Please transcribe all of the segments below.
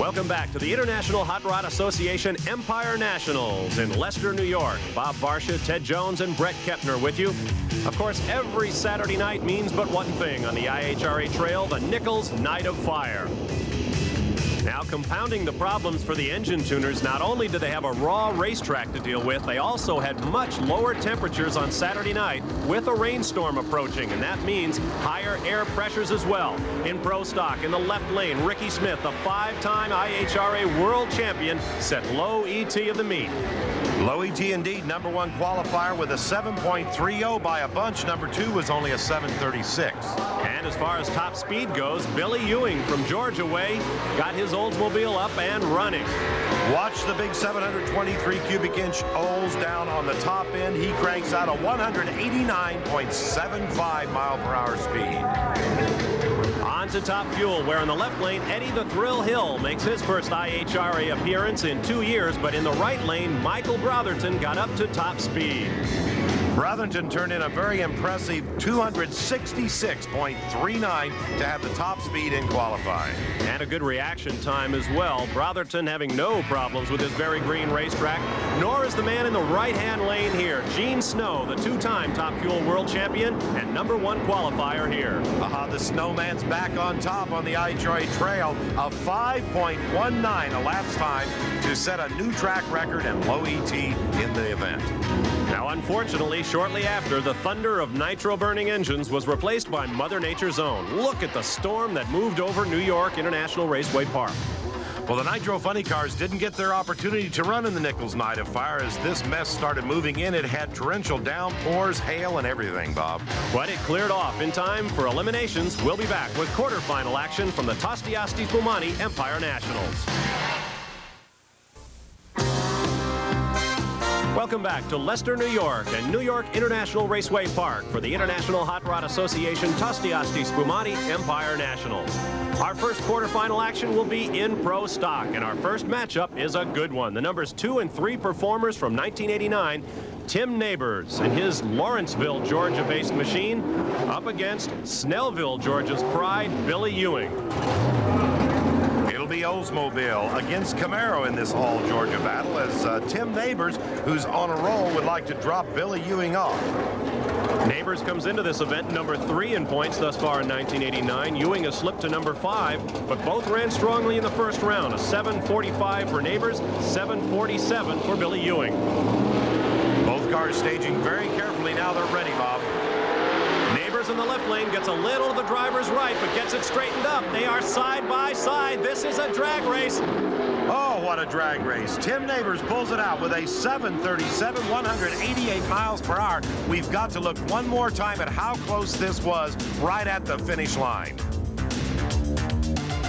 Welcome back to the International Hot Rod Association Empire Nationals in Leicester, New York. Bob Varsha, Ted Jones, and Brett Kepner with you. Of course, every Saturday night means but one thing on the IHRA trail, the Nichols Night of Fire. Now, compounding the problems for the engine tuners, not only do they have a raw racetrack to deal with, they also had much lower temperatures on Saturday night with a rainstorm approaching, and that means higher air pressures as well. In pro stock, in the left lane, Ricky Smith, the five-time IHRA world champion, set low ET of the meet. Low ET indeed, number one qualifier with a 7.30 by a bunch. Number two was only a 7.36. And as far as top speed goes, Billy Ewing from Georgia way got his Oldsmobile up and running. Watch the big 723 cubic inch Olds down on the top end. He cranks out a 189.75 mile per hour speed. On to Top Fuel, where in the left lane, Eddie the Thrill Hill makes his first IHRA appearance in 2 years, but in the right lane, Michael Brotherton got up to top speed. Brotherton turned in a very impressive 266.39 to have the top speed in qualifying. And a good reaction time as well. Brotherton having no problems with his very green racetrack, nor is the man in the right-hand lane here, Gene Snow, the two-time Top Fuel world champion and number one qualifier here. The Snowman's back on top on the IHRA trail, a 5.19 elapsed time to set a new track record and low ET in the event. Now, unfortunately, shortly after, the thunder of nitro-burning engines was replaced by Mother Nature's own. Look at the storm that moved over New York International Raceway Park. Well, the Nitro Funny Cars didn't get their opportunity to run in the Nichols Night of Fire. As this mess started moving in, it had torrential downpours, hail, and everything, Bob. But it cleared off in time for eliminations. We'll be back with quarterfinal action from the Tosti Asti Spumani Empire Nationals. Welcome back to Leicester, New York and New York International Raceway Park for the International Hot Rod Association Tosti Asti Spumani Empire Nationals. Our first quarterfinal action will be in pro stock, and our first matchup is a good one. The numbers 2 and 3 performers from 1989, Tim Neighbors and his Lawrenceville, Georgia-based machine, up against Snellville, Georgia's pride, Billy Ewing. It'll be Oldsmobile against Camaro in this all Georgia battle, as Tim Neighbors, who's on a roll, would like to drop Billy Ewing off. Neighbors comes into this event number 3 in points thus far in 1989. Ewing has slipped to number 5, but both ran strongly in the first round. A 7.45 for Neighbors, 7.47 for Billy Ewing. Both cars staging very carefully now. They're ready, Bob. Neighbors in the left lane gets a little to the driver's right, but gets it straightened up. They are side by side. This is a drag race. Oh, what a drag race. Tim Neighbors pulls it out with a 7.37, 188 miles per hour. We've got to look one more time at how close this was right at the finish line.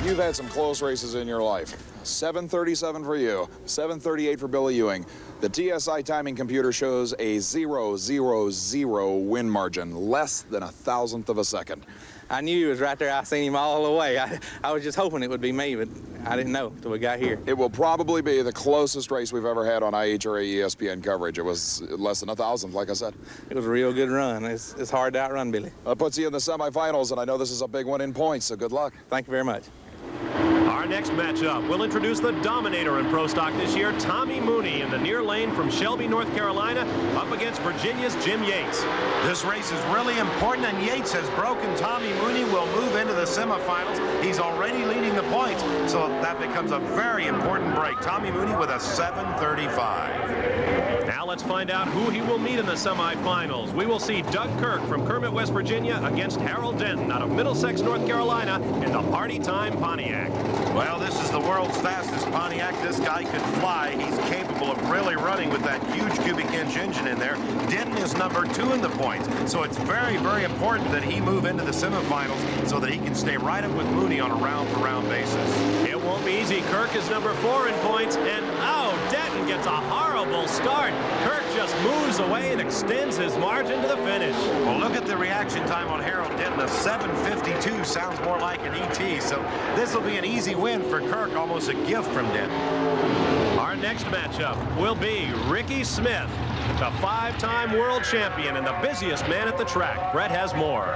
You've had some close races in your life. 7.37 for you, 7.38 for Billy Ewing. The TSI timing computer shows a 0.00 win margin, less than 1,000th of a second. I knew he was right there. I seen him all the way. I was just hoping it would be me, but I didn't know until we got here. It will probably be the closest race we've ever had on IHRA ESPN coverage. It was less than 1,000th, like I said. It was a real good run. It's hard to outrun, Billy. That puts you in the semifinals, and I know this is a big one in points, so good luck. Thank you very much. Our next matchup will introduce the dominator in pro stock this year, Tommy Mooney, in the near lane from Shelby, North Carolina, up against Virginia's Jim Yates. This race is really important, and Yates has broken. Tommy Mooney will move into the semifinals. He's already leading the points, so that becomes a very important break. Tommy Mooney with a 7.35. Now let's find out who he will meet in the semifinals. We will see Doug Kirk from Kermit, West Virginia against Harold Denton out of Middlesex, North Carolina in the Party Time Pontiac. Well, this is the world's fastest Pontiac. This guy could fly. He's capable of really running with that huge cubic inch engine in there. Denton is number 2 in the points, so it's very, very important that he move into the semifinals so that he can stay right up with Mooney on a round-for-round basis. It won't be easy. Kirk is number 4 in points, and Denton gets a horrible start. Kirk just moves away and extends his margin to the finish. Well, look at the reaction time on Harold Denton. A 7.52 sounds more like an ET, so this will be an easy win for Kirk, almost a gift from Denton. Our next matchup will be Ricky Smith, the 5-time world champion and the busiest man at the track. Brett has more.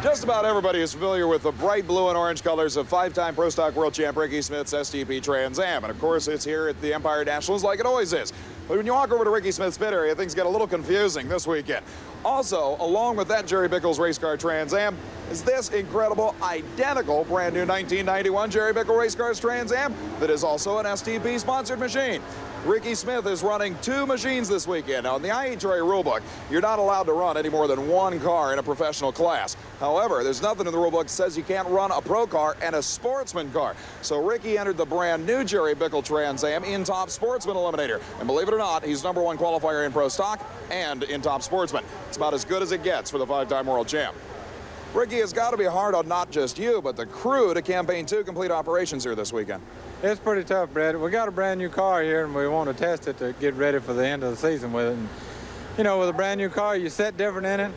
Just about everybody is familiar with the bright blue and orange colors of five-time Pro Stock World Champ Ricky Smith's STP Trans Am. And of course, it's here at the Empire Nationals like it always is. But when you walk over to Ricky Smith's pit area, things get a little confusing this weekend. Also, along with that Jerry Bickle's race car Trans Am, is this incredible, identical, brand new 1991 Jerry Bickle Race Cars Trans Am that is also an STP sponsored machine. Ricky Smith is running two machines this weekend. Now, in the IHRA rulebook, you're not allowed to run any more than one car in a professional class. However, there's nothing in the rulebook that says you can't run a pro car and a sportsman car. So Ricky entered the brand new Jerry Bickle Trans Am in Top Sportsman Eliminator. And believe it or not, he's #1 qualifier in Pro Stock and in Top Sportsman. It's about as good as it gets for the five-time world champ. Ricky, it's got to be hard on not just you, but the crew to campaign two complete operations here this weekend. It's pretty tough, Brett. We got a brand new car here, and we want to test it to get ready for the end of the season with it. And, you know, with a brand new car, you set different in it.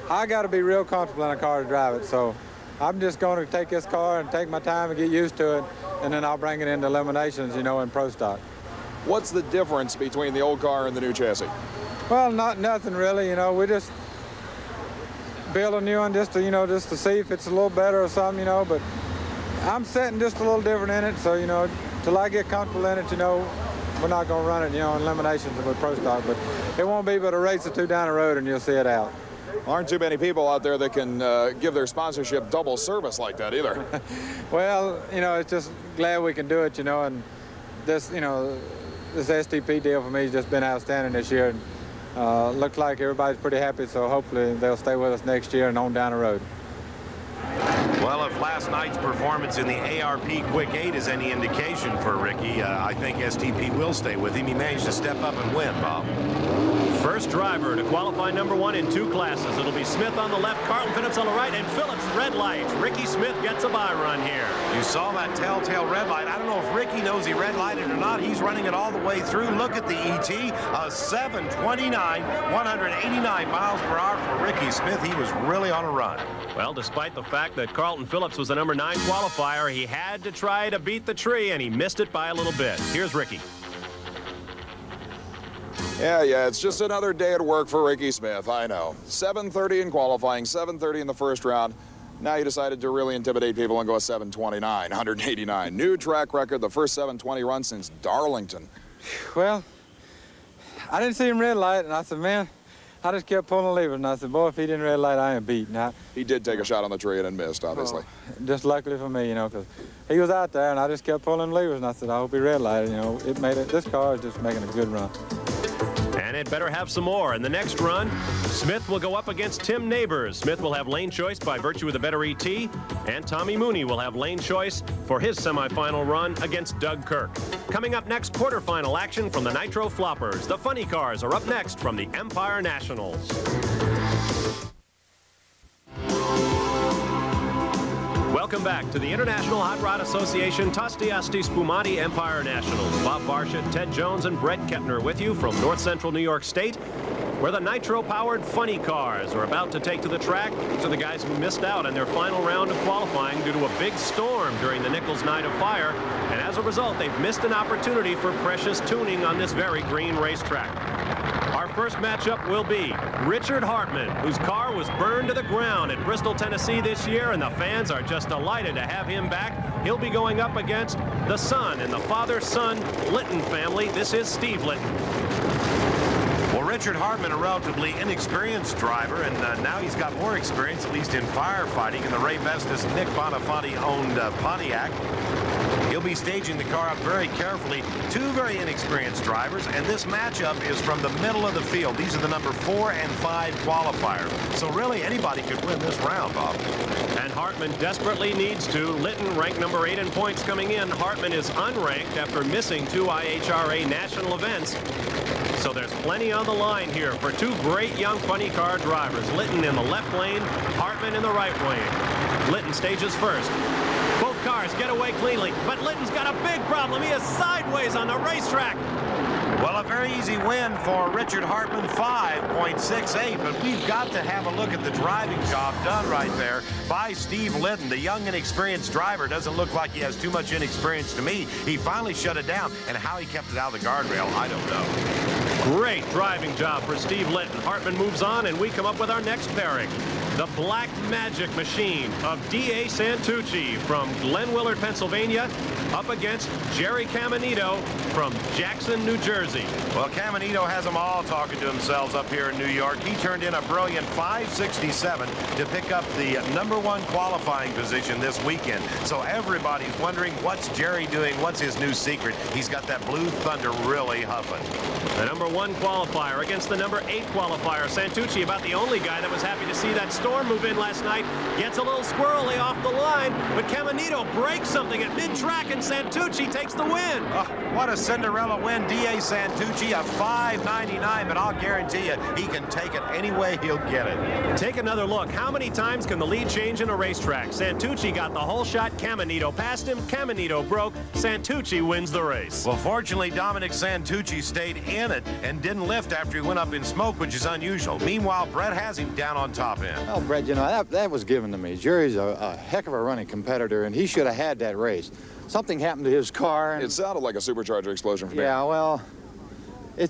I got to be real comfortable in a car to drive it. So I'm just going to take this car and take my time and get used to it, and then I'll bring it into eliminations, you know, in Pro Stock. What's the difference between the old car and the new chassis? Well, nothing really. You know, we just build a new one just to see if it's a little better or something, you know. But I'm setting just a little different in it, so, you know, till I get comfortable in it, you know, we're not going to run it, you know, in eliminations with Pro Stock. But it won't be but a race or two down the road, and you'll see it out. Aren't too many people out there that can give their sponsorship double service like that either. Well, you know, it's just glad we can do it, you know, and this, you know, this STP deal for me has just been outstanding this year. And looks like everybody's pretty happy, so hopefully they'll stay with us next year and on down the road. Well, if last night's performance in the ARP Quick 8 is any indication for Ricky, I think STP will stay with him. He managed to step up and win, Bob. First driver to qualify #1 in two classes. It'll be Smith on the left, Carlton Phillips on the right, and Phillips red light. Ricky Smith gets a bye run here. You saw that telltale red light. I don't know if Ricky knows he red lighted or not. He's running it all the way through. Look at the ET, a 729, 189 miles per hour for Ricky Smith. He was really on a run. Well, despite the fact that Carlton Phillips was a #9 qualifier, he had to try to beat the tree, and he missed it by a little bit. Here's Ricky. Yeah, it's just another day at work for Ricky Smith, I know. 7:30 in qualifying, 7:30 in the first round. Now you decided to really intimidate people and go a 7:29, 189. New track record, the first 7:20 run since Darlington. Well, I didn't see him red light, and I said, man, I just kept pulling levers, and I said, boy, if he didn't red light, I ain't beat. Now, He did take a shot on the tree and then missed, obviously. just luckily for me, you know, because he was out there, and I just kept pulling levers, and I said, I hope he red lighted. You know, it made it. This car is just making a good run. And it better have some more. In the next run, Smith will go up against Tim Neighbors. Smith will have lane choice by virtue of the better ET, and Tommy Mooney will have lane choice for his semifinal run against Doug Kirk. Coming up next, quarterfinal action from the Nitro Floppers. The funny cars are up next from the Empire Nationals. Welcome back to the International Hot Rod Association Tosti Asti Spumati Empire Nationals. Bob Barsha, Ted Jones, and Brett Kepner with you from north central New York State, where the nitro-powered funny cars are about to take to the track. These are the guys who missed out on their final round of qualifying due to a big storm during the Nichols Night of Fire, and as a result, they've missed an opportunity for precious tuning on this very green racetrack. Our first matchup will be Richard Hartman, whose car was burned to the ground at Bristol, Tennessee this year, and the fans are just delighted to have him back. He'll be going up against the son and the father-son Litton family. This is Steve Litton. Well, Richard Hartman, a relatively inexperienced driver, and now he's got more experience, at least in firefighting, in the Ray Vestas Nick Bonafanti-owned Pontiac. He'll be staging the car up very carefully. Two very inexperienced drivers, and this matchup is from the middle of the field. These are the number 4 and 5 qualifiers. So really, anybody could win this round, Bob. And Hartman desperately needs to. Litton ranked number 8 in points coming in. Hartman is unranked after missing 2 IHRA national events. So there's plenty on the line here for two great young funny car drivers. Litton in the left lane, Hartman in the right lane. Litton stages first. Both cars get away cleanly, but Litton's got a big problem. He is sideways on the racetrack. Well, a very easy win for Richard Hartman, 5.68, but we've got to have a look at the driving job done right there by Steve Litton. The young, inexperienced driver doesn't look like he has too much inexperience to me. He finally shut it down, and how he kept it out of the guardrail, I don't know. Great driving job for Steve Litton. Hartman moves on, and we come up with our next pairing. the Black Magic Machine of D.A. Santucci from Glen Willard, Pennsylvania, up against Jerry Caminito from Jackson, New Jersey. Well, Caminito has them all talking to themselves up here in New York. He turned in a brilliant 567 to pick up the #1 qualifying position this weekend. So everybody's wondering, what's Jerry doing? What's his new secret? He's got that Blue Thunder really huffing. The #1 qualifier against the #8 qualifier. Santucci, about the only guy that was happy to see that storm move in last night, gets a little squirrely off the line, but Caminito breaks something at mid-track, and Santucci takes the win. Oh, what a Cinderella win. D.A. Santucci, a 599, but I'll guarantee you he can take it any way he'll get it. Take another look. How many times can the lead change in a racetrack? Santucci got the whole shot. Caminito passed him. Caminito broke. Santucci wins the race. Well, fortunately, Dominic Santucci stayed in it and didn't lift after he went up in smoke, which is unusual. Meanwhile, Brett has him down on top end. Well, Brett, you know, that was given to me. Jerry's a heck of a running competitor, and he should have had that race. Something happened to his car. And It sounded like a supercharger explosion for me. yeah, well, I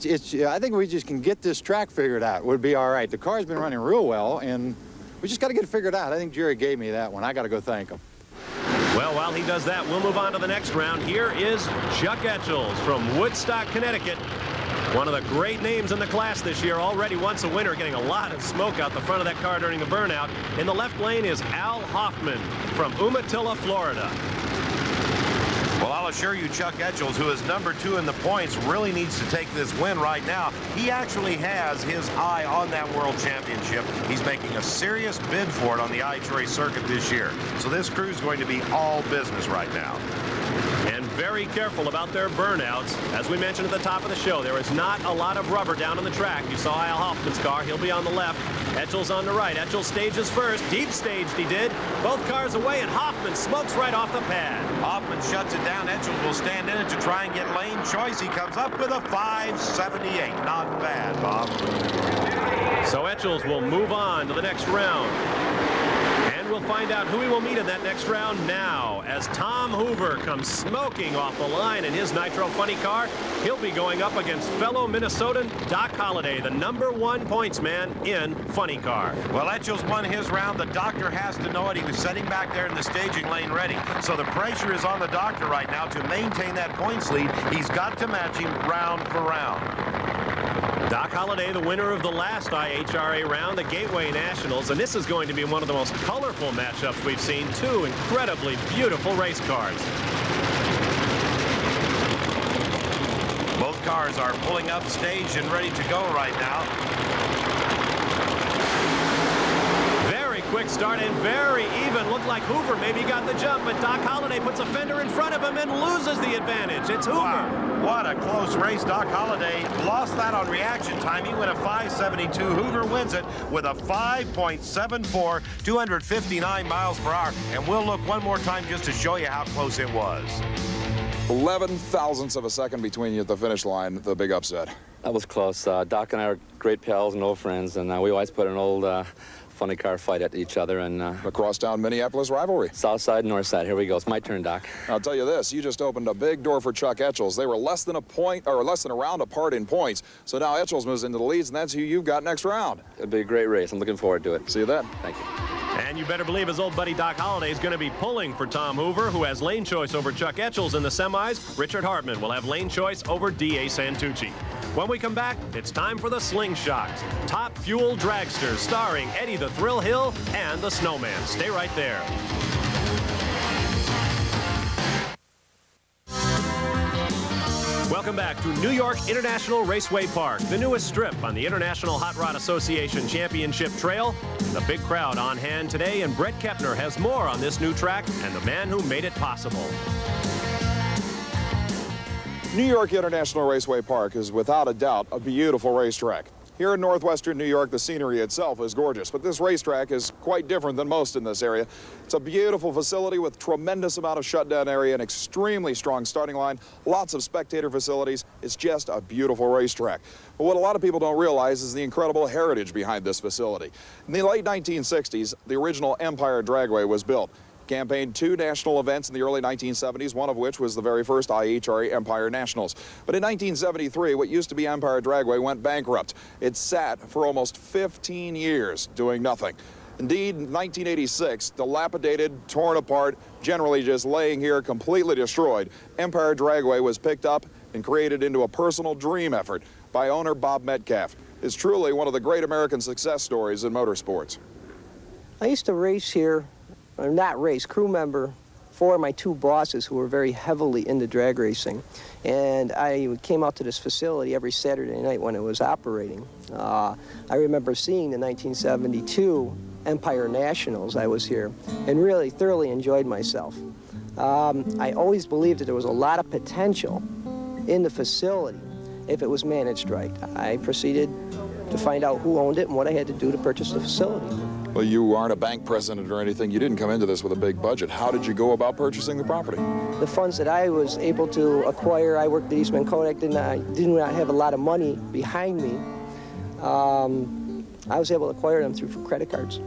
think we just can get this track figured out. Would be all right. The car's been running real well, and we just got to get it figured out. I think Jerry gave me that one. I got to go thank him. Well, while he does that, we'll move on to the next round. Here is Chuck Etchells from Woodstock, Connecticut. One of the great names in the class this year, already once a winner, getting a lot of smoke out the front of that car during the burnout. In the left lane is Al Hoffman from Umatilla, Florida. Well, I'll assure you, Chuck Etchells, who is #2 in the points, really needs to take this win right now. He actually has his eye on that world championship. He's making a serious bid for it on the IHRA circuit this year. So this crew's going to be all business right now. And very careful about their burnouts. As we mentioned at the top of the show, there is not a lot of rubber down on the track. You saw Al Hoffman's car. He'll be on the left. Etchells on the right. Etchells stages first. Deep staged he did. Both cars away, and Hoffman smokes right off the pad. Hoffman shuts it down. Etchells will stand in it to try and get lane choice. He comes up with a 578. Not bad, Bob. So Etchells will move on to the next round. We'll find out who he will meet in that next round now, as Tom Hoover comes smoking off the line in his Nitro Funny car. He'll be going up against fellow Minnesotan Doc Holliday, the #1 points man in Funny Car. Well, Etchells won his round. The doctor has to know it. He was sitting back there in the staging lane ready. So the pressure is on the doctor right now to maintain that points lead. He's got to match him round for round. Doc Holliday, the winner of the last IHRA round, the Gateway Nationals, and this is going to be one of the most colorful matchups we've seen. Two incredibly beautiful race cars. Both cars are pulling up, staged, and ready to go right now. Very quick start and very even. Looked like Hoover maybe got the jump, but Doc Holliday puts a fender in front of him and loses the advantage. It's Hoover. Wow. What a close race. Doc Holliday lost that on reaction time. He went a 572. Hoover wins it with a 5.74, 259 miles per hour. And we'll look one more time just to show you how close it was. 11 thousandths of a second between you at the finish line, the big upset. That was close. Doc and I are great pals and old friends, and we always put an old funny car fight at each other. And A crosstown Minneapolis rivalry. south side, north side. Here we go. It's my turn, Doc. I'll tell you this, you just opened a big door for Chuck Etchells. They were less than a round apart in points. So now Etchells moves into the leads, and that's who you've got next round. It'll be a great race. I'm looking forward to it. See you then. Thank you. And you better believe his old buddy Doc Holliday is going to be pulling for Tom Hoover, who has lane choice over Chuck Etchells in the semis. Richard Hartman will have lane choice over D.A. Santucci. When we come back, it's time for the Slingshots. Top Fuel Dragster, starring Eddie the Thrill Hill and the Snowman. Stay right there. Welcome back to New York International Raceway Park, the newest strip on the International Hot Rod Association Championship Trail. The big crowd on hand today, and Brett Kepner has more on this new track and the man who made it possible. New York International Raceway Park is without a doubt a beautiful racetrack. Here in northwestern New York, the scenery itself is gorgeous, but this racetrack is quite different than most in this area. It's a beautiful facility with tremendous amount of shutdown area, an extremely strong starting line, lots of spectator facilities. It's just a beautiful racetrack. But what a lot of people don't realize is the incredible heritage behind this facility. In the late 1960s, the original Empire Dragway was built. Campaigned 2 national events in the early 1970s, one of which was the very first IHRA Empire Nationals. But in 1973, what used to be Empire Dragway went bankrupt. It sat for almost 15 years doing nothing. Indeed, in 1986, dilapidated, torn apart, generally just laying here completely destroyed, Empire Dragway was picked up and created into a personal dream effort by owner Bob Metcalfe. It's truly one of the great American success stories in motorsports. I used to race here, or not race, crew member for my two bosses who were very heavily into drag racing. And I came out to this facility every Saturday night when it was operating. I remember seeing the 1972 Empire Nationals. I was here and really thoroughly enjoyed myself. I always believed that there was a lot of potential in the facility if it was managed right. I proceeded to find out who owned it and what I had to do to purchase the facility. Well, you aren't a bank president or anything. You didn't come into this with a big budget. How did you go about purchasing the property? The funds that I was able to acquire, I worked at Eastman Kodak, did not have a lot of money behind me. I was able to acquire them through credit cards.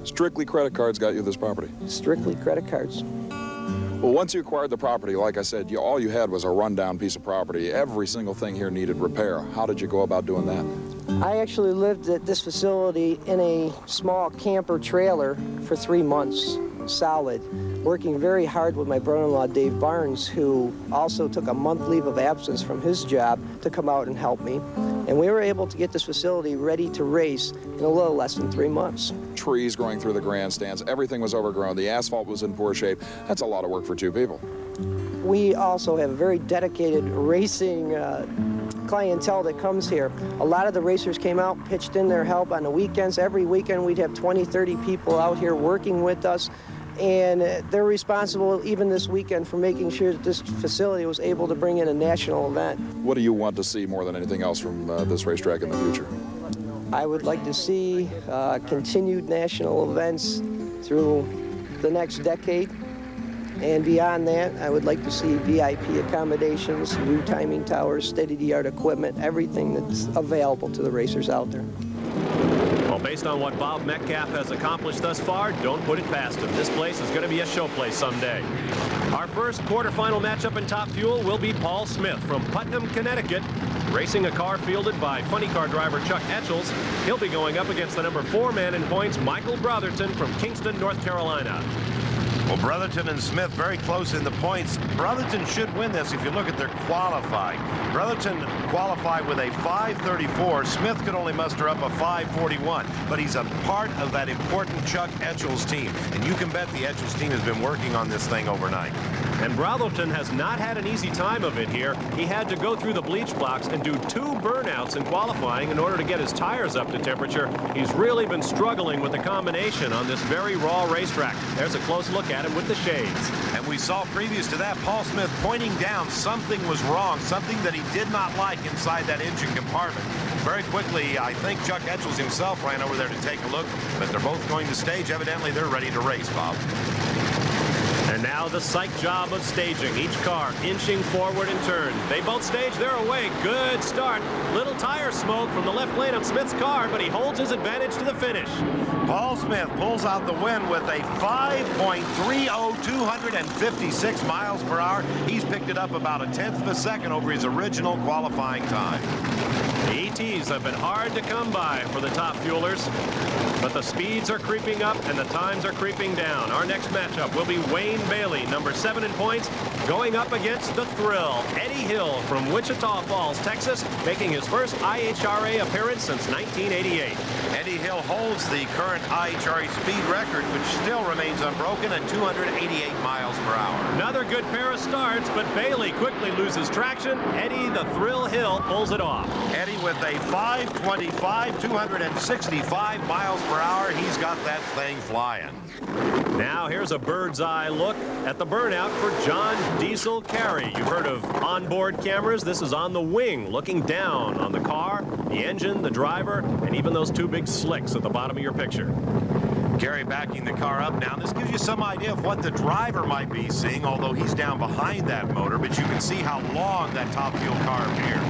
Strictly credit cards got you this property? Strictly credit cards. Well, once you acquired the property, like I said, all you had was a rundown piece of property. Every single thing here needed repair. How did you go about doing that? I actually lived at this facility in a small camper trailer for 3 months, solid, working very hard with my brother-in-law, Dave Barnes, who also took a month leave of absence from his job to come out and help me. And we were able to get this facility ready to race in a little less than 3 months. Trees growing through the grandstands, everything was overgrown, the asphalt was in poor shape. That's a lot of work for two people. We also have a very dedicated racing clientele that comes here. A lot of the racers came out, pitched in their help on the weekends. Every weekend we'd have 20, 30 people out here working with us. And they're responsible even this weekend for making sure that this facility was able to bring in a national event. What do you want to see more than anything else from this racetrack in the future? I would like to see continued national events through the next decade. And beyond that, I would like to see VIP accommodations, new timing towers, state-of-the-art equipment, everything that's available to the racers out there. Well, based on what Bob Metcalfe has accomplished thus far, don't put it past him. This place is going to be a show place someday. Our first quarterfinal matchup in Top Fuel will be Paul Smith from Putnam, Connecticut, racing a car fielded by funny car driver Chuck Etchells. He'll be going up against the number 4 man in points, Michael Brotherton from Kingston, North Carolina. Well, Brotherton and Smith very close in the points. Brotherton should win this if you look at their qualifying. Brotherton qualified with a 5:34. Smith could only muster up a 5:41, but he's a part of that important Chuck Etchells team. And you can bet the Etchells team has been working on this thing overnight. And Brotherton has not had an easy time of it here. He had to go through the bleach blocks and do 2 burnouts in qualifying in order to get his tires up to temperature. He's really been struggling with the combination on this very raw racetrack. There's a close look at him with the shades. And we saw previous to that Paul Smith pointing down something was wrong, something that he did not like inside that engine compartment. Very quickly, I think Chuck Etchells himself ran over there to take a look, but they're both going to stage. Evidently, they're ready to race, Bob. And now the psych job of staging. Each car inching forward in turn. They both stage. They're away. Good start. Little tire smoke from the left lane of Smith's car, but he holds his advantage to the finish. Paul Smith pulls out the win with a 5.30, 256 miles per hour. He's picked it up about a 1/10 of a second over his original qualifying time. The ETs have been hard to come by for the Top Fuelers, but the speeds are creeping up and the times are creeping down. Our next matchup will be Wayne Bailey, number 7 in points, going up against the Thrill, Eddie Hill from Wichita Falls, Texas, making his first IHRA appearance since 1988. Eddie Hill holds the current IHRA speed record, which still remains unbroken at 288 miles per hour. Another good pair of starts, but Bailey quickly loses traction. Eddie the Thrill Hill pulls it off. Eddie with a 5.25, 265 miles per hour. He's got that thing flying. Now here's a bird's eye look at the burnout for John Diesel Carey. You've heard of onboard cameras. This is on the wing, looking down on the car, the engine, the driver, and even those 2 big slicks at the bottom of your picture. Gary backing the car up now. This gives you some idea of what the driver might be seeing, although he's down behind that motor, but you can see how long that Top Fuel car appeared.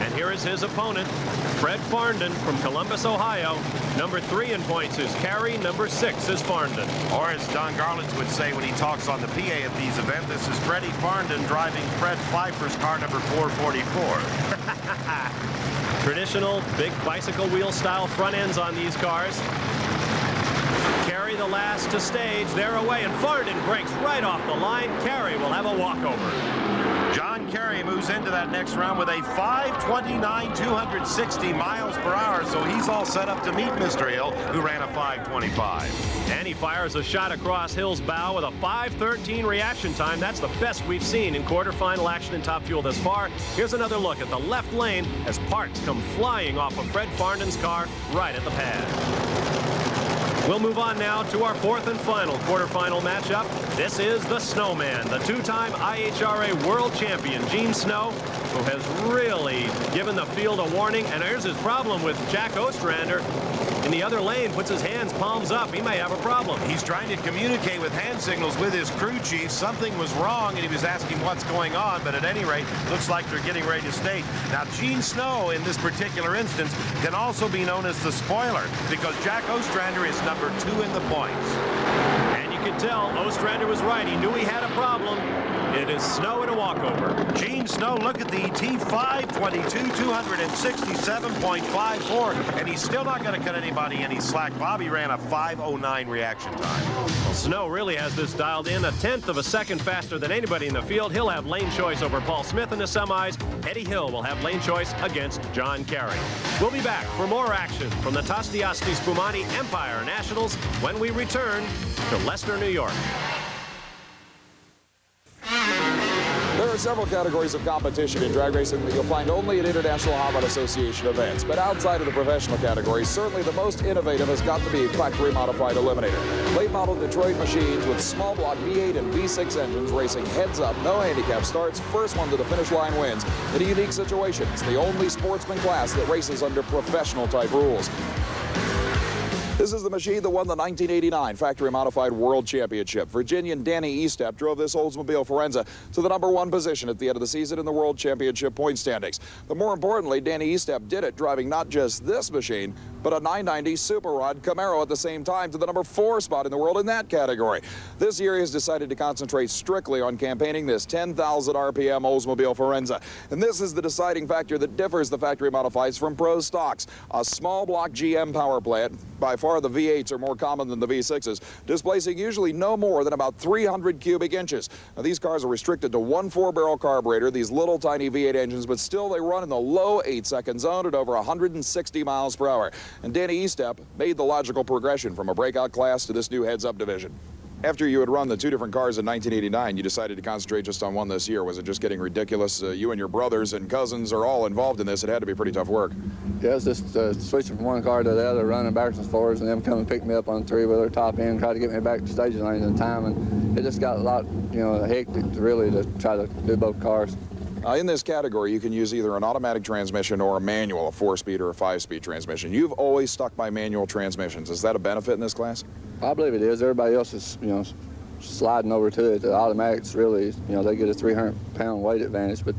And here is his opponent, Fred Farndon from Columbus, Ohio. Number 3 in points is Carey. Number 6 is Farndon. Or as Don Garland would say when he talks on the PA at these events, this is Freddie Farndon driving Fred Pfeiffer's car number 444. Traditional big bicycle wheel style front ends on these cars. Carey, the last to stage. They're away, and Farndon breaks right off the line. Carey will have a walkover. John Carey moves into that next round with a 5:29, 260 miles per hour, so he's all set up to meet Mr. Hill, who ran a 5:25. And he fires a shot across Hill's bow with a 5:13 reaction time. That's the best we've seen in quarterfinal action in Top Fuel thus far. Here's another look at the left lane as parts come flying off of Fred Farndon's car right at the pad. We'll move on now to our fourth and final quarterfinal matchup. This is the Snowman, the two-time IHRA world champion, Gene Snow, who has really given the field a warning. And here's his problem with Jack Ostrander. In the other lane, puts his hands palms up. He may have a problem. He's trying to communicate with hand signals with his crew chief. Something was wrong, and he was asking what's going on. But at any rate, looks like they're getting ready to stage. Now, Gene Snow, in this particular instance, can also be known as the spoiler, because Jack Ostrander is number 2 in the points. And you could tell Ostrander was right. He knew he had a problem. It is Snow in a walkover. Gene Snow, look at the T522, 267.54, and he's still not going to cut anybody any slack. Bobby ran a 5:09 reaction time. Well, Snow really has this dialed in, 1/10 of a second faster than anybody in the field. He'll have lane choice over Paul Smith in the semis. Eddie Hill will have lane choice against John Carey. We'll be back for more action from the Tosti Spumani Empire Nationals when we return to Leicester, New York. There are several categories of competition in drag racing that you'll find only at International Hot Rod Association events. But outside of the professional categories, certainly the most innovative has got to be factory-modified Eliminator. Late-model Detroit machines with small block V8 and V6 engines racing heads up, no handicap starts, first one to the finish line wins. In a unique situation, it's the only Sportsman class that races under professional-type rules. This is the machine that won the 1989 factory-modified World Championship. Virginian Danny Estep drove this Oldsmobile Forenza to the #1 position at the end of the season in the World Championship point standings. But more importantly, Danny Estep did it driving not just this machine, but a 990 Super Rod Camaro at the same time to the #4 spot in the world in that category. This year he has decided to concentrate strictly on campaigning this 10,000 RPM Oldsmobile Forenza. And this is the deciding factor that differs the factory modifieds from pro stocks. A small block GM power plant, by far the V8s are more common than the V6s, displacing usually no more than about 300 cubic inches. Now, these cars are restricted to one 4-barrel carburetor, these little tiny V8 engines, but still they run in the low 8-second zone at over 160 miles per hour. And Danny Estep made the logical progression from a breakout class to this new heads-up division. After you had run the 2 different cars in 1989, you decided to concentrate just on one this year. Was it just getting ridiculous? You and your brothers and cousins are all involved in this. It had to be pretty tough work. Yeah, it's just switching from one car to the other, running backwards and forwards, and them come and pick me up on the 3-wheeler top end, try to get me back to stage lanes in time. And it just got a lot, hectic really to try to do both cars. In this category, you can use either an automatic transmission or a manual, a 4-speed or a 5-speed transmission. You've always stuck by manual transmissions. Is that a benefit in this class? I believe it is. Everybody else is, sliding over to it. The automatics really, they get a 300-pound weight advantage, but,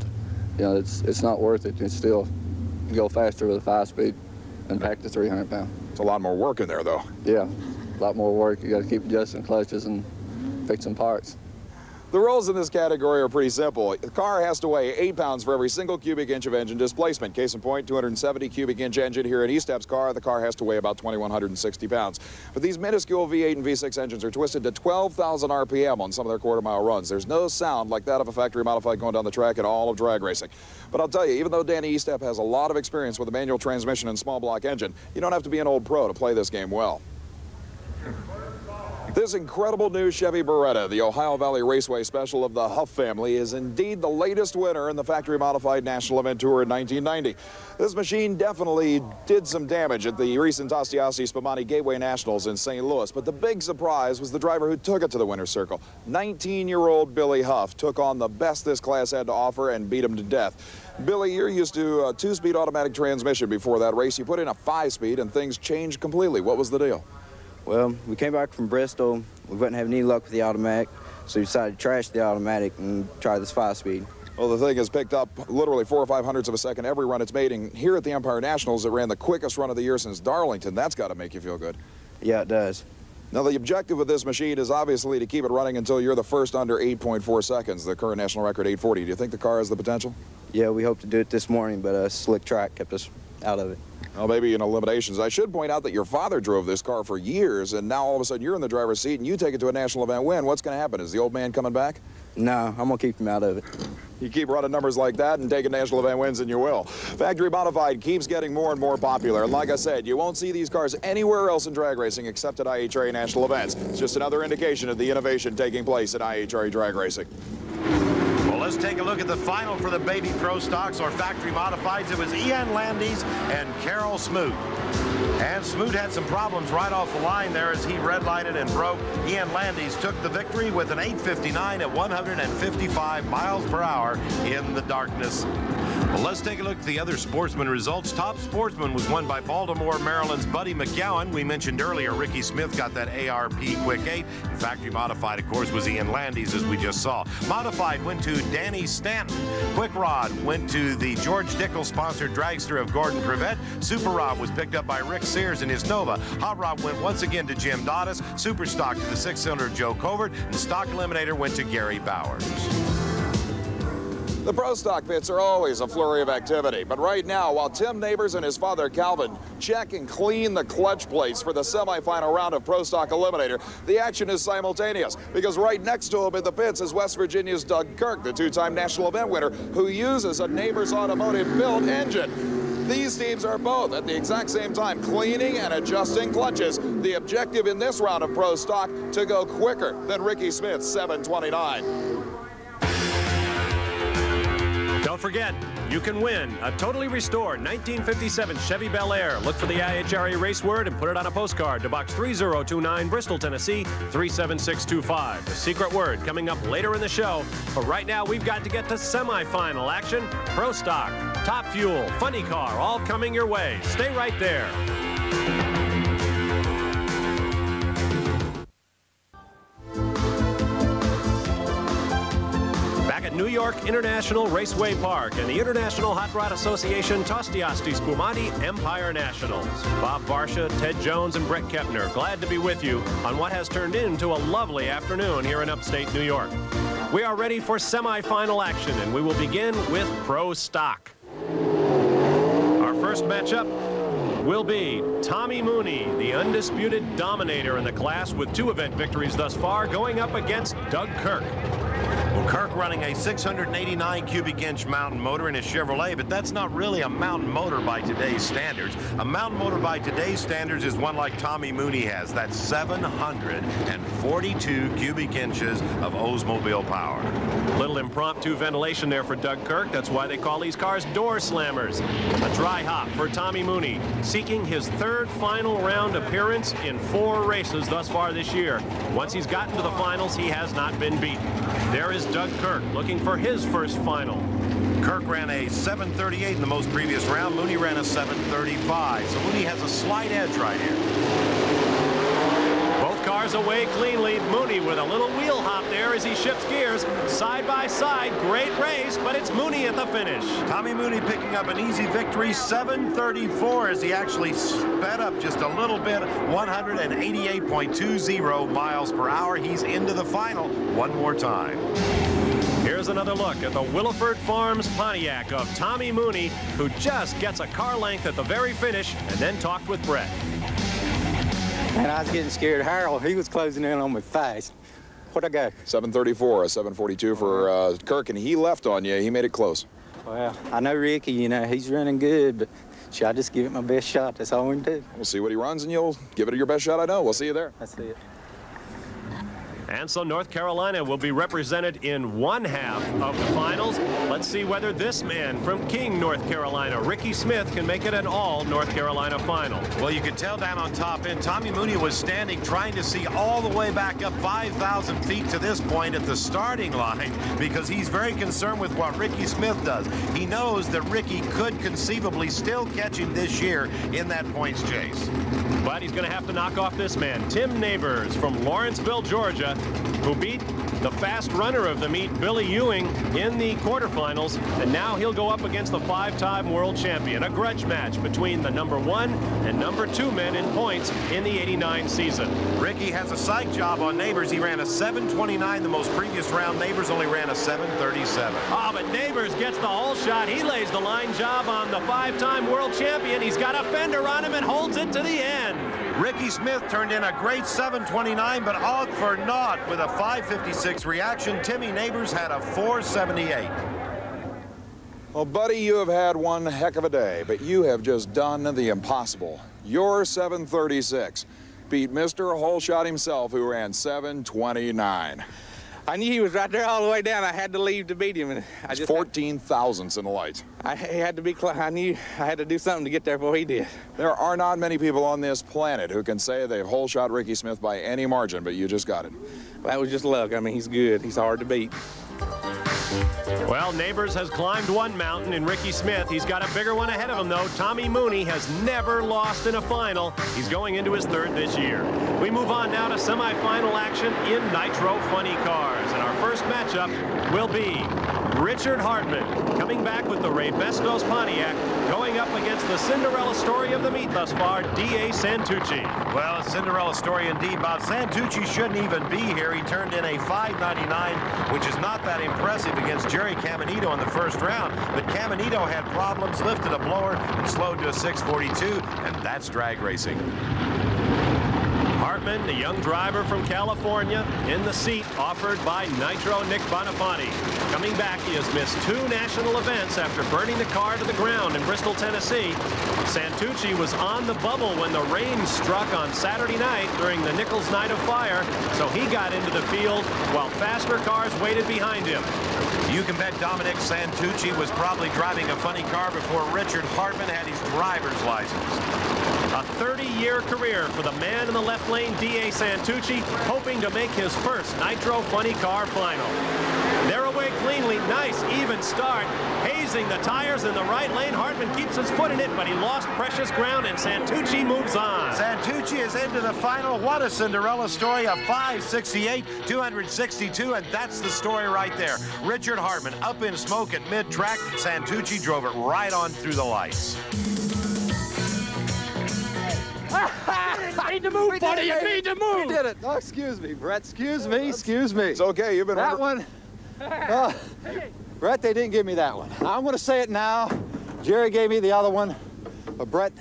it's not worth it. It's still, you go faster with a 5-speed and pack the 300-pound. It's a lot more work in there, though. Yeah, a lot more work. You got to keep adjusting clutches and fixing parts. The rules in this category are pretty simple. The car has to weigh 8 pounds for every single cubic inch of engine displacement. Case in point, 270 cubic inch engine here in Estep's car. The car has to weigh about 2,160 pounds. But these minuscule V8 and V6 engines are twisted to 12,000 RPM on some of their quarter-mile runs. There's no sound like that of a factory-modified going down the track in all of drag racing. But I'll tell you, even though Danny Estep has a lot of experience with a manual transmission and small block engine, you don't have to be an old pro to play this game well. This incredible new Chevy Beretta, the Ohio Valley Raceway Special of the Huff family, is indeed the latest winner in the factory-modified National Event Tour in 1990. This machine definitely did some damage at the recent Tosti Spumani Gateway Nationals in St. Louis, but the big surprise was the driver who took it to the winner's circle. 19-year-old Billy Huff took on the best this class had to offer and beat him to death. Billy, you're used to a 2-speed automatic transmission before that race. You put in a 5-speed and things changed completely. What was the deal? Well, we came back from Bristol. We wouldn't have any luck with the automatic, so we decided to trash the automatic and try this 5-speed. Well, the thing has picked up literally 4 or 5 hundredths of a second every run it's made. And here at the Empire Nationals, it ran the quickest run of the year since Darlington. That's got to make you feel good. Yeah, it does. Now, the objective with this machine is obviously to keep it running until you're the first under 8.4 seconds. The current national record, 8:40. Do you think the car has the potential? Yeah, we hope to do it this morning, but a slick track kept us out of it. Well, maybe in eliminations. I should point out that your father drove this car for years, and now all of a sudden you're in the driver's seat and you take it to a national event win. What's going to happen? Is the old man coming back? No, I'm going to keep him out of it. You keep running numbers like that and taking national event wins, and you will. Factory Modified keeps getting more and more popular. And like I said, you won't see these cars anywhere else in drag racing except at IHRA national events. It's just another indication of the innovation taking place at IHRA drag racing. Well, let's take a look at the final for the Baby Pro Stocks or Factory Modifieds. It was Ian Landis and Carol Smoot. And Smoot had some problems right off the line there as he red-lighted and broke. Ian Landis took the victory with an 8:59 at 155 miles per hour in the darkness. Well, let's take a look at the other Sportsman results. Top Sportsman was won by Baltimore, Maryland's Buddy McGowan. We mentioned earlier Ricky Smith got that ARP Quick 8. Factory Modified, of course, was Ian Landis, as we just saw. Modified went to Danny Stanton. Quick Rod went to the George Dickel-sponsored dragster of Gordon Privette. Super Rod was picked up by Rick Sears in his Nova. Hot Rod went once again to Jim Dottis. Super Stock to the 6-cylinder Joe Covert. And Stock Eliminator went to Gary Bowers. The Pro Stock pits are always a flurry of activity, but right now, while Tim Neighbors and his father Calvin check and clean the clutch plates for the semifinal round of Pro Stock Eliminator, the action is simultaneous, because right next to him in the pits is West Virginia's Doug Kirk, the two-time national event winner, who uses a Neighbors Automotive-built engine. These teams are both at the exact same time cleaning and adjusting clutches. The objective in this round of Pro Stock to go quicker than Ricky Smith's 729. Don't forget, you can win a totally restored 1957 Chevy Bel Air. Look for the IHRA race word and put it on a postcard to Box 3029, Bristol, Tennessee, 37625. The secret word coming up later in the show. But right now, we've got to get to semifinal action. Pro Stock, Top Fuel, Funny Car, all coming your way. Stay right there. New York International Raceway Park and the International Hot Rod Association Tostiasti Spumati Empire Nationals. Bob Varsha, Ted Jones, and Brett Kepner, glad to be with you on what has turned into a lovely afternoon here in upstate New York. We are ready for semifinal action, and we will begin with Pro Stock. Our first matchup will be Tommy Mooney, the undisputed dominator in the class with 2 event victories thus far, going up against Doug Kirk. Well, Kirk running a 689 cubic inch mountain motor in his Chevrolet, but that's not really a mountain motor by today's standards. A mountain motor by today's standards is one like Tommy Mooney has. That's 742 cubic inches of Oldsmobile power. Little impromptu ventilation there for Doug Kirk. That's why they call these cars door slammers. A dry hop for Tommy Mooney, seeking his 3rd final round appearance in 4 races thus far this year. Once he's gotten to the finals, he has not been beaten. There is Doug Kirk looking for his first final. Kirk ran a 738 in the most previous round. Mooney ran a 735. So Mooney has a slight edge right here. Both cars away cleanly. Mooney with a little wheel hop there as he shifts gears. Side by side, great race, but it's Mooney at the finish. Tommy Mooney picking up an easy victory, 734 as he actually sped up just a little bit, 188.20 miles per hour. He's into the final one more time. Here's another look at the Williford Farms Pontiac of Tommy Mooney, who just gets a car length at the very finish and then talked with Brett. Man, I was getting scared. Harold, he was closing in on me fast. What'd I go? 734, a 742 for Kirk, and he left on you. He made it close. Well, I know Ricky, you know, he's running good, but should I just give it my best shot? That's all we can do. We'll see what he runs, and you'll give it your best shot, I know. We'll see you there. That's it. And so North Carolina will be represented in one half of the finals. Let's see whether this man from King, North Carolina, Ricky Smith, can make it an all North Carolina final. Well, you can tell down on top end, Tommy Mooney was standing trying to see all the way back up 5,000 feet to this point at the starting line because he's very concerned with what Ricky Smith does. He knows that Ricky could conceivably still catch him this year in that points chase. But he's going to have to knock off this man, Tim Neighbors from Lawrenceville, Georgia, who beat the fast runner of the meet, Billy Ewing, in the quarterfinals, and now he'll go up against the 5-time world champion. A grudge match between the #1 and #2 men in points in the '89 season. Ricky has a psych job on Neighbors. He ran a 7:29 the most previous round. Neighbors only ran a 7:37. Oh, but Neighbors gets the whole shot. He lays the line job on the 5-time world champion. He's got a fender on him and holds it to the end. Ricky Smith turned in a great 7:29, but all for naught with a 5:56 reaction. Timmy Neighbors had a 4:78. Well, buddy, you have had one heck of a day, but you have just done the impossible. Your 7:36 beat Mr. Holeshot himself, who ran 7:29. I knew he was right there all the way down. I had to leave to beat him, and I just 14 thousandths in the lights. I had to be. I knew I had to do something to get there before he did. There are not many people on this planet who can say they've Holeshot Ricky Smith by any margin, but you just got it. That was just luck. I mean, he's good. He's hard to beat. Well, Neighbors has climbed one mountain, and Ricky Smith, he's got a bigger one ahead of him, though. Tommy Mooney has never lost in a final. He's going into his 3rd this year. We move on now to semifinal action in Nitro Funny Cars, and our first matchup will be Richard Hartman, coming back with the Ray Bestos Pontiac, going up against the Cinderella story of the meet thus far, D.A. Santucci. Well, a Cinderella story indeed. Bob Santucci shouldn't even be here. He turned in a 5:99, which is not that impressive against Jerry Caminito in the first round. But Caminito had problems, lifted a blower, and slowed to a 6:42, and that's drag racing. Hartman, the young driver from California, in the seat offered by Nitro Nick Bonifanti. Coming back, he has missed 2 national events after burning the car to the ground in Bristol, Tennessee. Santucci was on the bubble when the rain struck on Saturday night during the Nichols Night of Fire, so he got into the field while faster cars waited behind him. You can bet Dominic Santucci was probably driving a funny car before Richard Hartman had his driver's license. A 30-year career for the man in the left lane, D.A. Santucci, hoping to make his first Nitro Funny Car final. They're away cleanly. Nice, even start. Hazing the tires in the right lane. Hartman keeps his foot in it, but he lost precious ground, and Santucci moves on. Santucci is into the final. What a Cinderella story. A 5:68, 262, and that's the story right there. Richard Hartman up in smoke at mid-track. Santucci drove it right on through the lights. You need to move, buddy. You need to move. We did it. Oh, excuse me, Brett. Excuse me. Excuse me. It's okay. You've been That one. Brett, they didn't give me that one. I'm going to say it now. Jerry gave me the other one. But Brett,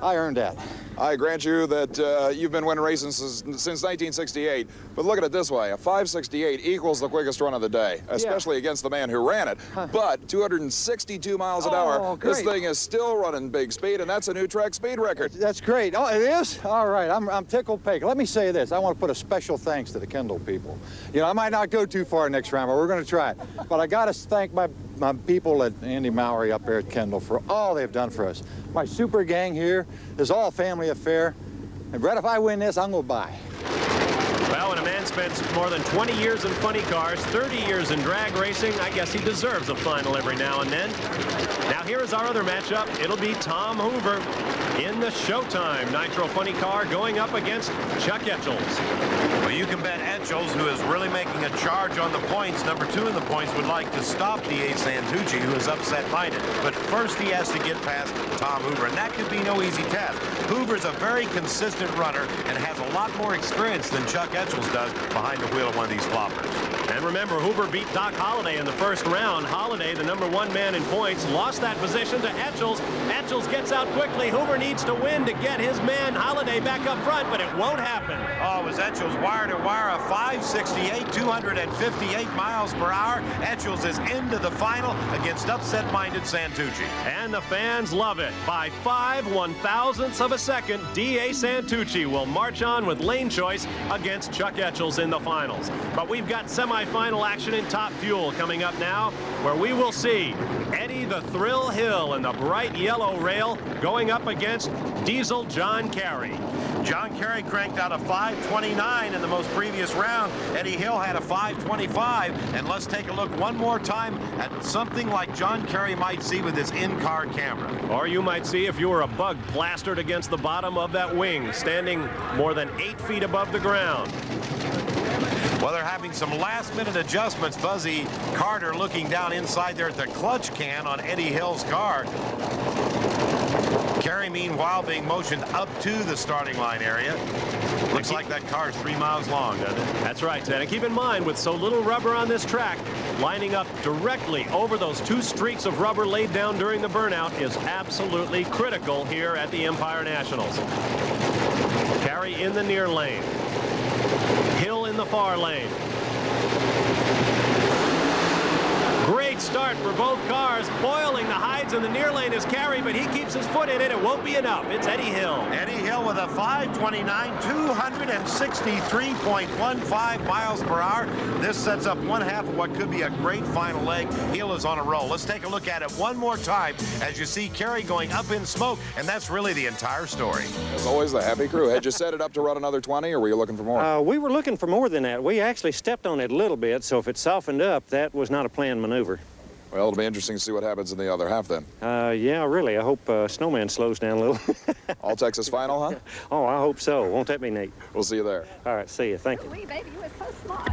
I earned that. I grant you that you've been winning racing since 1968, but look at it this way. A 5:68 equals the quickest run of the day, especially against the man who ran it. But 262 miles an hour, great. this thing is still running big speed, and that's a new track speed record. That's great. Oh, it is? All right, I'm tickled pink. Let me say this. I want to put a special thanks to the Kendall people. You know, I might not go too far next round, but we're going to try it. But I got to thank my people at Andy Mowry up there at Kendall for all they've done for us. My super gang here is all family affair. And Brett, if I win this, I'm going to buy. Well, when a man spends more than 20 years in funny cars, 30 years in drag racing, I guess he deserves a final every now and then. Now here is our other matchup. It'll be Tom Hoover in the Showtime Nitro Funny Car going up against Chuck Etchells. Well, you can bet Etchells, who is really making a charge on the points, #2 in the points, would like to stop D.A. Santucci, who is upset-minded. But first he has to get past Tom Hoover, and that could be no easy task. Hoover's a very consistent runner and has a lot more experience than Chuck Etchells does behind the wheel of one of these floppers. And remember, Hoover beat Doc Holliday in the first round. Holliday, the #1 man in points, lost that position to Etchells. Etchells gets out quickly. Hoover needs to win to get his man Holliday back up front, but it won't happen. Oh, it was Etchells wire-to-wire, a 5:68, 258 miles per hour. Etchells is into the final against upset-minded Santucci. And the fans love it. By 5/1000ths of a second, D.A. Santucci will march on with lane choice against Chuck Etchells in the finals. But we've got semifinal action in Top Fuel coming up now, where we will see Eddie the Thrill Hill in the bright yellow rail going up against Diesel John Carey. John Carey cranked out a 5:29 in the most previous round. Eddie Hill had a 5:25. And let's take a look one more time at something like John Carey might see with his in-car camera. Or you might see if you were a bug plastered against the bottom of that wing, standing more than 8 feet above the ground. Well, they're having some last-minute adjustments. Fuzzy Carter looking down inside there at the clutch can on Eddie Hill's car. Kerry, meanwhile, being motioned up to the starting line area. Looks like that car is 3 miles long, doesn't it? That's right, Ted. And keep in mind, with so little rubber on this track, lining up directly over those 2 streaks of rubber laid down during the burnout is absolutely critical here at the Empire Nationals. Kerry in the near lane. Hill in the far lane. Great start for both cars. Boiling the hides in the near lane is Kerry, but he keeps his foot in it. It won't be enough. It's Eddie Hill. Eddie Hill with a 5:29, 263.15 miles per hour. This sets up one half of what could be a great final leg. Hill is on a roll. Let's take a look at it one more time as you see Kerry going up in smoke, and that's really the entire story. As always, the happy crew. Had you set it up to run another 20, or were you looking for more? We were looking for more than that. We actually stepped on it a little bit, so if it softened up, that was not a planned maneuver. Well, it'll be interesting to see what happens in the other half then. Yeah, really. I hope Snowman slows down a little. All Texas final, huh? Oh, I hope so. Won't that be neat? We'll see you there. All right, see you. Thank you. Wee baby, you were so smart.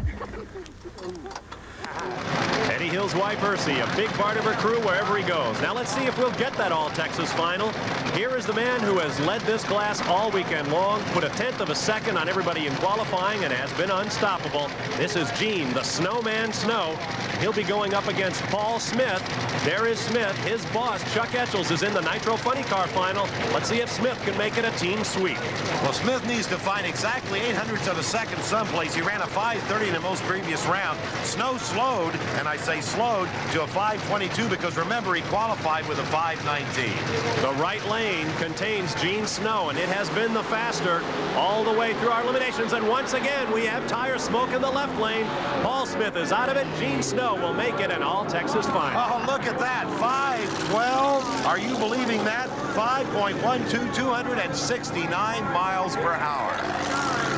Eddie Hill's wife, Ursi, a big part of her crew wherever he goes. Now let's see if we'll get that All-Texas final. Here is the man who has led this class all weekend long, put a 1/10 of a second on everybody in qualifying, and has been unstoppable. This is Gene, the Snowman Snow. He'll be going up against Paul Smith. There is Smith. His boss, Chuck Etchels, is in the Nitro Funny Car final. Let's see if Smith can make it a team sweep. Well, Smith needs to find exactly 0.08 of a second someplace. He ran a 5:30 in the most previous round. Snow slowed, and I say slowed, to a 5:22 because, remember, he qualified with a 5:19. The right lane contains Gene Snow, and it has been the faster all the way through our eliminations. And once again, we have tire smoke in the left lane. Paul Smith is out of it. Gene Snow will make it an All-Texas final. Oh, look at that. 5:12. Are you believing that? 5.12, 269 miles per hour.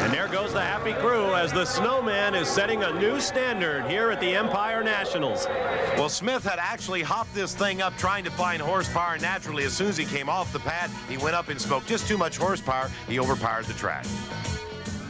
And there goes the happy crew as the Snowman is setting a new standard here at the Empire Nationals. Well, Smith had actually hopped this thing up trying to find horsepower naturally. As soon as he came off the pad, he went up in smoke. Just too much horsepower. He overpowered the track.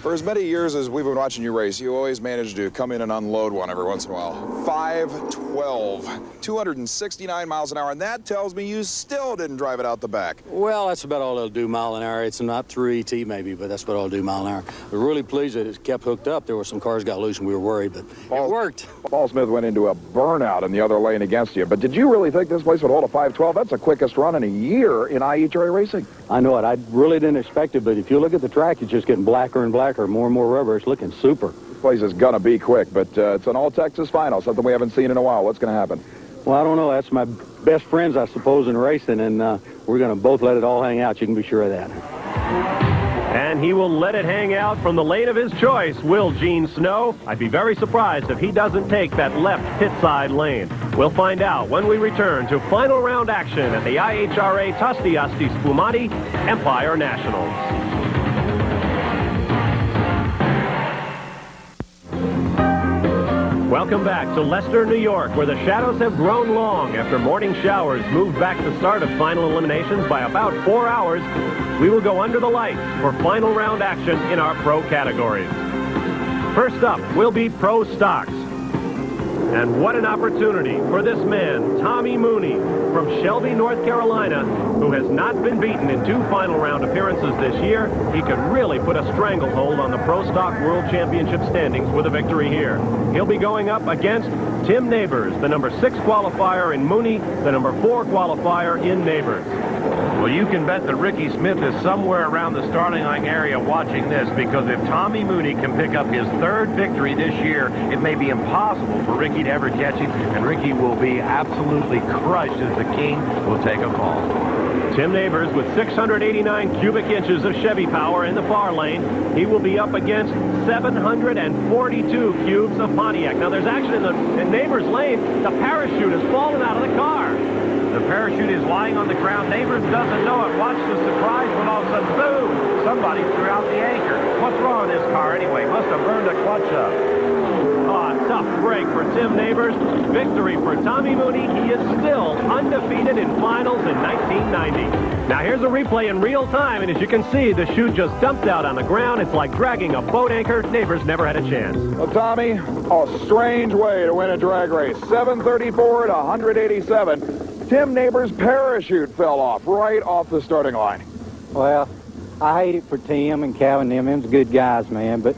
For as many years as we've been watching you race, you always manage to come in and unload one every once in a while. 5:12, 269 miles an hour, and that tells me you still didn't drive it out the back. Well, that's about all it'll do, mile an hour. It's not through ET maybe, but that's what I'll do, mile an hour. We're really pleased that it kept hooked up. There were some cars got loose and we were worried, but it worked. Paul Smith went into a burnout in the other lane against you, but did you really think this place would hold a 5:12? That's the quickest run in a year in IHRA racing. I know it. I really didn't expect it, but if you look at the track, it's just getting blacker and blacker, more and more rubber. It's looking super. This place is going to be quick, but it's an All-Texas final, something we haven't seen in a while. What's going to happen? Well, I don't know. That's my best friends, I suppose, in racing, and we're going to both let it all hang out. You can be sure of that. And he will let it hang out from the lane of his choice, will Gene Snow. I'd be very surprised if he doesn't take that left pit side lane. We'll find out when we return to final round action at the IHRA Tosti Asti Spumati Empire Nationals. Welcome back to Leicester, New York, where the shadows have grown long after morning showers moved back the start of final eliminations by about 4 hours. We will go under the lights for final round action in our pro categories. First up will be Pro Stocks. And what an opportunity for this man, Tommy Mooney, from Shelby, North Carolina, who has not been beaten in 2 final round appearances this year. He could really put a stranglehold on the Pro Stock World Championship standings with a victory here. He'll be going up against Tim Neighbors, the number 6 qualifier in Mooney, the number 4 qualifier in Neighbors. Well, you can bet that Ricky Smith is somewhere around the starting line area watching this, because if Tommy Mooney can pick up his 3rd victory this year, it may be impossible for Ricky to ever catch him, and Ricky will be absolutely crushed as the king will take a fall. Tim Neighbors with 689 cubic inches of Chevy power in the far lane. He will be up against 742 cubes of Pontiac. Now, there's action in Neighbors' lane. The parachute has fallen out of the car. The parachute is lying on the ground. Neighbors doesn't know it. Watch the surprise when all of a sudden, boom, somebody threw out the anchor. What's wrong with this car anyway? Must have burned a clutch up. Oh, tough break for Tim Neighbors. Victory for Tommy Mooney. He is still undefeated in finals in 1990. Now here's a replay in real time, and as you can see, the chute just dumped out on the ground. It's like dragging a boat anchor. Neighbors never had a chance. Well, Tommy, a strange way to win a drag race. 734 to 187. Tim Neighbors' parachute fell off right off the starting line. Well, I hate it for Tim and Calvin and them. Them's good guys, man. But,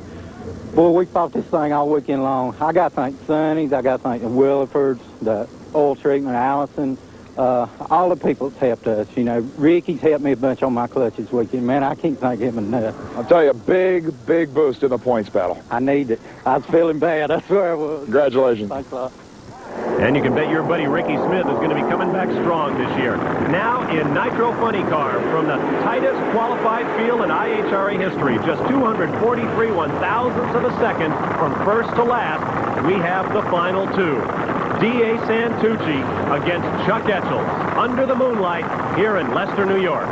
boy, we fought this thing all weekend long. I got to thank Sonny's. I got to thank the Willifords, the oil treatment, Allison, all the people that's helped us. You know, Ricky's helped me a bunch on my clutch this weekend. Man, I can't thank him enough. I'll tell you, big boost in the points battle. I need it. I was feeling bad. I swear I was. Congratulations. Thanks a lot. And you can bet your buddy Ricky Smith is going to be coming back strong this year. Now in Nitro Funny Car from the tightest qualified field in IHRA history, just 243 one-thousandths of a second from first to last, we have the final two. D.A. Santucci against Chuck Etchell under the moonlight here in Leicester, New York.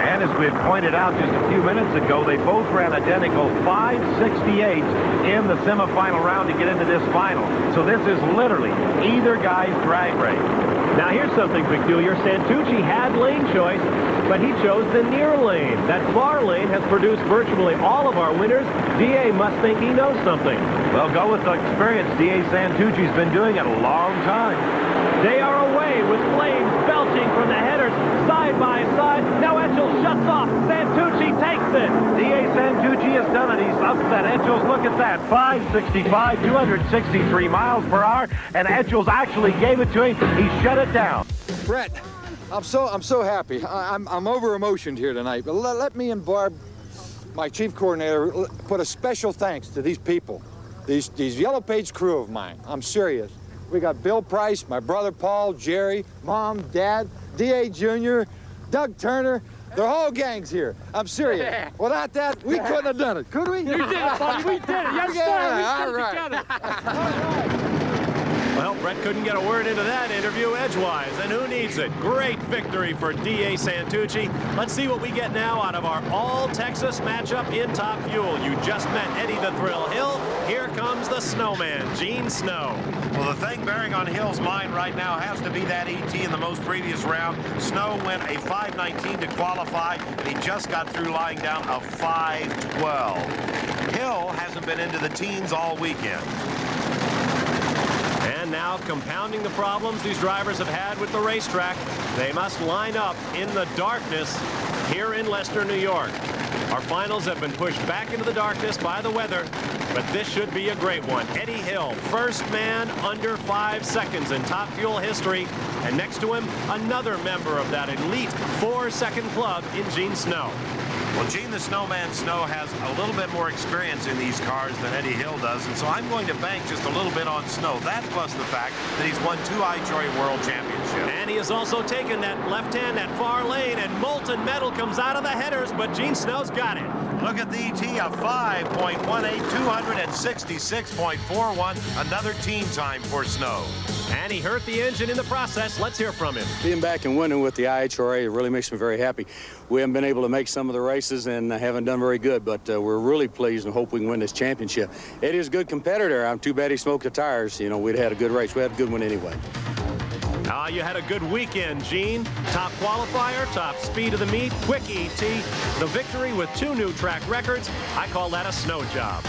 And as we had pointed out just a few minutes ago, they both ran identical 5.68 in the semifinal round to get into this final. So this is literally either guy's drag race. Now here's something peculiar. Santucci had lane choice, but he chose the near lane. That far lane has produced virtually all of our winners. D.A. must think he knows something. Well, go with the experience. D.A. Santucci's been doing it a long time. They are away with flames belching from the headers side by side. Now Etchell shuts off. Santucci takes it. D.A. Santucci has done it. He's upset Etchell's. Look at that. 5.65, 263 miles per hour. And Etchell's actually gave it to him. He shut it down. Brett, I'm so happy. I'm over emotioned here tonight. But let me and Barb, my chief coordinator, put a special thanks to these people, these Yellow Page crew of mine. I'm serious. We got Bill Price, my brother Paul, Jerry, Mom, Dad, D.A. Jr., Doug Turner. The whole gang's here. I'm serious. Yeah. Without that, we couldn't have done it, could we? You did it, buddy. We did it. Yes, sir. We did it together. Well, Brett couldn't get a word into that interview edgewise, and who needs it? Great victory for D.A. Santucci. Let's see what we get now out of our all-Texas matchup in Top Fuel. You just met Eddie the Thrill Hill. Here comes the snowman, Gene Snow. Well, the thing bearing on Hill's mind right now has to be that ET in the most previous round. Snow went a 5.19 to qualify, and he just got through lying down a 5.12. Hill hasn't been into the teens all weekend. And now, compounding the problems these drivers have had with the racetrack, they must line up in the darkness here in Leicester, New York. Our finals have been pushed back into the darkness by the weather, but this should be a great one. Eddie Hill, first man under 5 seconds in Top Fuel history, and next to him, another member of that elite 4-second club in Gene Snow. Well, Gene the Snowman Snow has a little bit more experience in these cars than Eddie Hill does, and so I'm going to bank just a little bit on Snow. That plus the fact that he's won 2 IHRA World Championships. And he has also taken that left hand, that far lane, and molten metal comes out of the headers, but Gene Snow's got it. Look at the ET, a 5.18, 266.41, another team time for Snow. And he hurt the engine in the process. Let's hear from him. Being back and winning with the IHRA really makes me very happy. We haven't been able to make some of the races and haven't done very good, but we're really pleased and hope we can win this championship. Eddie's a good competitor. I'm too bad he smoked the tires. You know, we'd had a good race. We had a good one anyway. You had a good weekend, Gene. Top qualifier, top speed of the meet, quick ET, the victory with 2 new track records. I call that a snow job.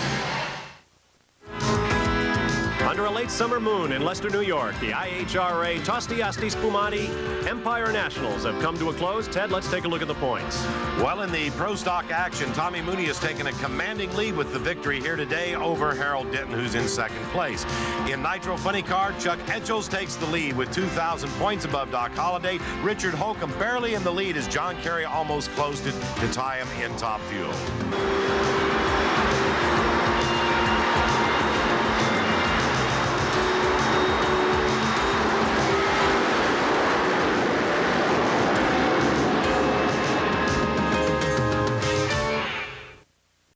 Under a late summer moon in Leicester, New York, the IHRA Tosti Asti Spumati Empire Nationals have come to a close. Ted, let's take a look at the points. Well, in the pro stock action, Tommy Mooney has taken a commanding lead with the victory here today over Harold Denton, who's in second place. In Nitro Funny Car, Chuck Etchels takes the lead with 2,000 points above Doc Holliday. Richard Holcomb barely in the lead as John Kerry almost closed it to tie him in Top Fuel.